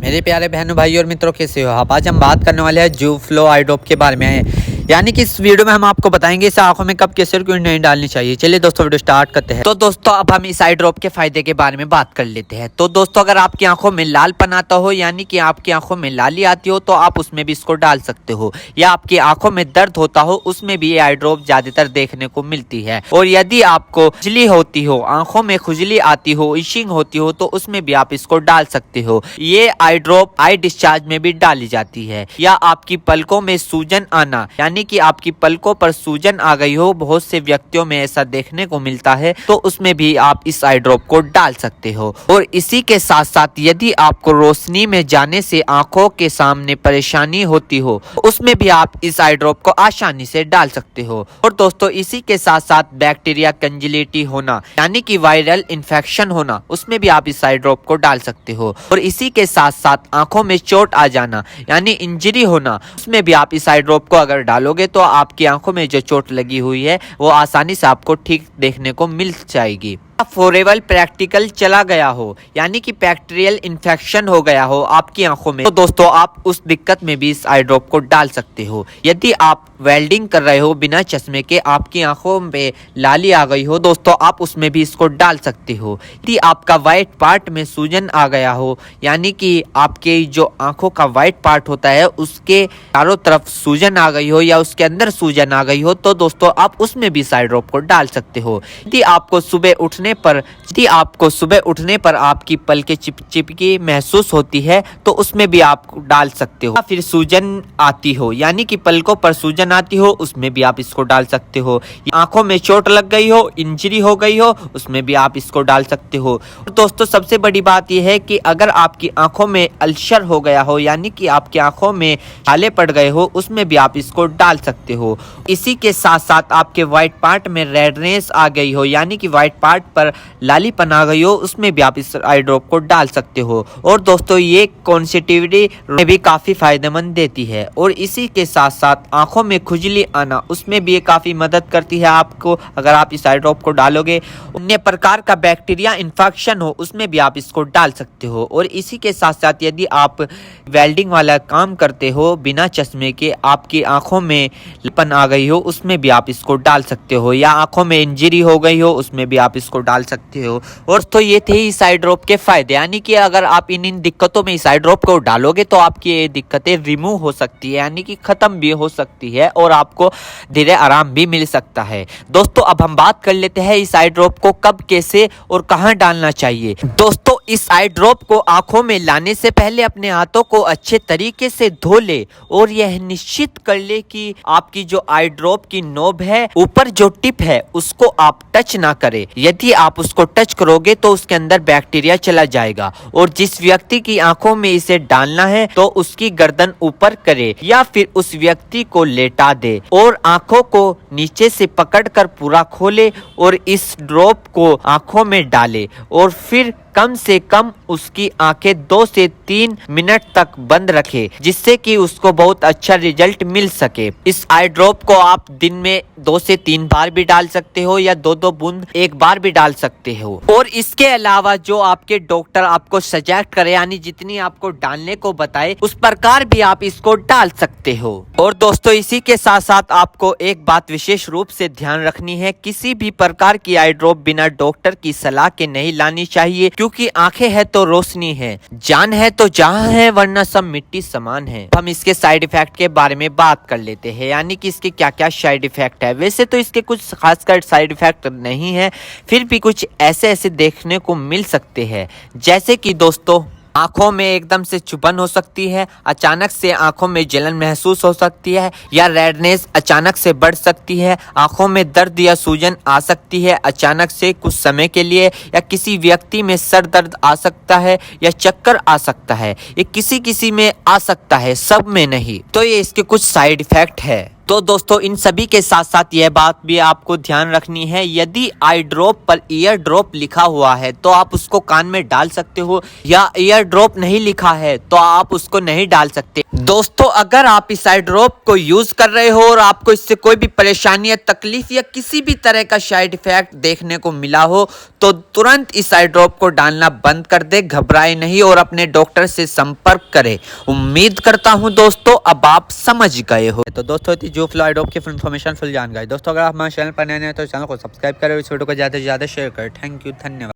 मेरे प्यारे बहनों भाई और मित्रों, कैसे हो आप। आज हम बात करने वाले हैं जू फ्लो आई ड्रॉप के बारे में। यानी कि इस वीडियो में हम आपको बताएंगे इस आंखों में कब कैसे क्यों नहीं डालनी चाहिए। चलिए दोस्तों वीडियो स्टार्ट करते हैं। तो दोस्तों अब हम इस आई ड्रॉप के फायदे के बारे में बात कर लेते हैं। तो दोस्तों अगर आपकी आंखों में लालपन आता हो, यानी कि आपकी आंखों में लाली आती हो, तो आप उसमें भी इसको डाल सकते हो। या आपकी आंखों में दर्द होता हो, उसमें भी ये आई ड्रॉप ज्यादातर देखने को मिलती है। और यदि आपको खुजली होती हो, आंखों में खुजली आती हो, इशिंग होती हो, तो उसमें भी आप इसको डाल सकते हो। ये आई ड्रॉप आई डिस्चार्ज में भी डाली जाती है। या आपकी पलकों में सूजन आना, यानी कि आपकी पलकों पर सूजन आ गई हो, बहुत से व्यक्तियों में ऐसा देखने को मिलता है, तो उसमें भी आप इस आई ड्रॉप को डाल सकते हो। और इसी के साथ साथ यदि आपको रोशनी में जाने से आंखों के सामने परेशानी होती हो, उसमें भी आप इस आई ड्रॉप को आसानी से डाल सकते हो। और दोस्तों इसी के साथ साथ बैक्टीरिया कंजिलिटी होना, यानी कि वायरल इन्फेक्शन होना, उसमें भी आप इस आई ड्रॉप को डाल सकते हो। और इसी के साथ साथ आंखों में चोट आ जाना, यानी इंजरी होना, उसमें भी आप इस आई ड्रॉप को अगर डालोगे तो आपकी आंखों में जो चोट लगी हुई है वो आसानी से आपको ठीक देखने को मिल जाएगी। फोरेबल प्रैक्टिकल चला गया हो, यानी कि बैक्टीरियल इन्फेक्शन हो गया हो आपकी आंखों में, तो दोस्तों आप उस दिक्कत में भी इस आई ड्रॉप को डाल सकते हो। यदि आप वेल्डिंग कर रहे हो बिना चश्मे के, आपकी आंखों में लाली आ गई हो, दोस्तों आप उसमें भी इसको डाल सकते हो। यदि आपका व्हाइट पार्ट में सूजन आ गया हो, यानी कि आपके जो आंखों का व्हाइट पार्ट होता है उसके चारों तरफ सूजन आ गई हो या उसके अंदर सूजन आ गई हो, तो दोस्तों आप उसमें भी इस आई ड्रॉप को डाल सकते हो। यदि आपको सुबह उठने पर आपकी पलकें चिपचिपकी महसूस होती है, तो उसमें भी आप डाल सकते हो। फिर सूजन आती हो, यानी कि पलकों पर सूजन आती हो, उसमें भी आप इसको डाल सकते हो। आंखों में चोट लग गई हो, इंजरी हो गई हो, उसमें भी आप इसको डाल सकते हो। और दोस्तों सबसे बड़ी बात यह है कि अगर आपकी आंखों में अल्सर हो गया हो, यानी कि आपकी आंखों में छाले पड़ गए हो, उसमें भी आप इसको डाल सकते हो। इसी के साथ साथ आपके व्हाइट पार्ट में रेडनेस आ गई हो, यानी कि व्हाइट पार्ट पर लालीपन आ गई हो, उसमें भी आप इस आई ड्रॉप को डाल सकते हो। और दोस्तों ये कॉन्सेटिविटी में भी काफी फायदेमंद देती है। और इसी के साथ साथ आंखों में खुजली आना, उसमें भी ये काफी मदद करती है आपको अगर आप इस आई ड्रॉप को डालोगे। अन्य प्रकार का बैक्टीरिया इन्फेक्शन हो, उसमें भी आप इसको डाल सकते हो। और इसी के साथ साथ यदि आप वेल्डिंग वाला काम करते हो बिना चश्मे के, आपकी आंखों में लालीपन आ गई हो, उसमें भी आप इसको डाल सकते हो। या आंखों में इंजरी हो गई हो, उसमें भी आप इसको डाल सकते हो। और तो ये थे इस आई ड्रॉप के फायदे, यानी कि अगर आप इन दिक्कतों में इस आई ड्रॉप को डालोगे तो आपकी ये दिक्कतें रिमूव हो सकती है, यानी कि खत्म भी हो सकती है और आपको धीरे आराम भी मिल सकता है। दोस्तों अब हम बात कर लेते हैं इस आई ड्रॉप को कब, कैसे और कहां डालना चाहिए। दोस्तों इस आई ड्रॉप को आंखों में लाने से पहले अपने हाथों को अच्छे तरीके से धो ले और यह निश्चित कर ले कि आपकी जो आई ड्रॉप की नोब है, ऊपर जो टिप है, उसको आप टच ना करें। यदि आप उसको टच करोगे तो उसके अंदर बैक्टीरिया चला जाएगा। और जिस व्यक्ति की आंखों में इसे डालना है तो उसकी गर्दन ऊपर करे या फिर उस व्यक्ति को लेटा दे और आंखों को नीचे से पकड़कर पूरा खोले और इस ड्रॉप को आंखों में डाले और फिर कम से कम उसकी आंखें 2 से 3 मिनट तक बंद रखे, जिससे कि उसको बहुत अच्छा रिजल्ट मिल सके। इस आई ड्रॉप को आप दिन में 2 से 3 बार भी डाल सकते हो या 2-2 बूंद एक बार भी डाल सकते हो। और इसके अलावा जो आपके डॉक्टर आपको सजेस्ट करे, यानी जितनी आपको डालने को बताए, उस प्रकार भी आप इसको डाल सकते हो। और दोस्तों इसी के साथ साथ आपको एक बात विशेष रूप से ध्यान रखनी है, किसी भी प्रकार की आई ड्रॉप बिना डॉक्टर की सलाह के नहीं लानी चाहिए, क्योंकि आंखें है तो रोशनी है, जान है तो जहां है, वरना सब मिट्टी समान है। हम इसके साइड इफेक्ट के बारे में बात कर लेते हैं, यानी कि इसके क्या क्या साइड इफेक्ट है। वैसे तो इसके कुछ खासकर साइड इफेक्ट नहीं है, फिर भी कुछ ऐसे देखने को मिल सकते हैं, जैसे कि दोस्तों आंखों में एकदम से चुभन हो सकती है, अचानक से आंखों में जलन महसूस हो सकती है, या रेडनेस अचानक से बढ़ सकती है, आंखों में दर्द या सूजन आ सकती है अचानक से कुछ समय के लिए, या किसी व्यक्ति में सर दर्द आ सकता है या चक्कर आ सकता है। ये किसी में आ सकता है, सब में नहीं। तो ये इसके कुछ साइड इफेक्ट है। तो दोस्तों इन सभी के साथ साथ यह बात भी आपको ध्यान रखनी है, यदि आई ड्रॉप पर ईयर ड्रॉप लिखा हुआ है तो आप उसको कान में डाल सकते हो, या ईयर ड्रॉप नहीं लिखा है तो आप उसको नहीं डाल सकते। दोस्तों अगर आप इस आई ड्रॉप को यूज कर रहे हो और आपको इससे कोई भी परेशानी या तकलीफ या किसी भी तरह का साइड इफेक्ट देखने को मिला हो तो तुरंत इस आई ड्रॉप को डालना बंद कर दे, घबराए नहीं और अपने डॉक्टर से संपर्क करें। उम्मीद करता हूं दोस्तों अब आप समझ गए हो। तो दोस्तों जो फ्लो आई ड्रॉप की इन्फॉर्मेशन फुल जान गए। दोस्तों अगर आप हमारे चैनल पर नए हैं तो चैनल को सब्सक्राइब करें और इस वीडियो को ज्यादा से ज्यादा शेयर करें। थैंक यू, धन्यवाद।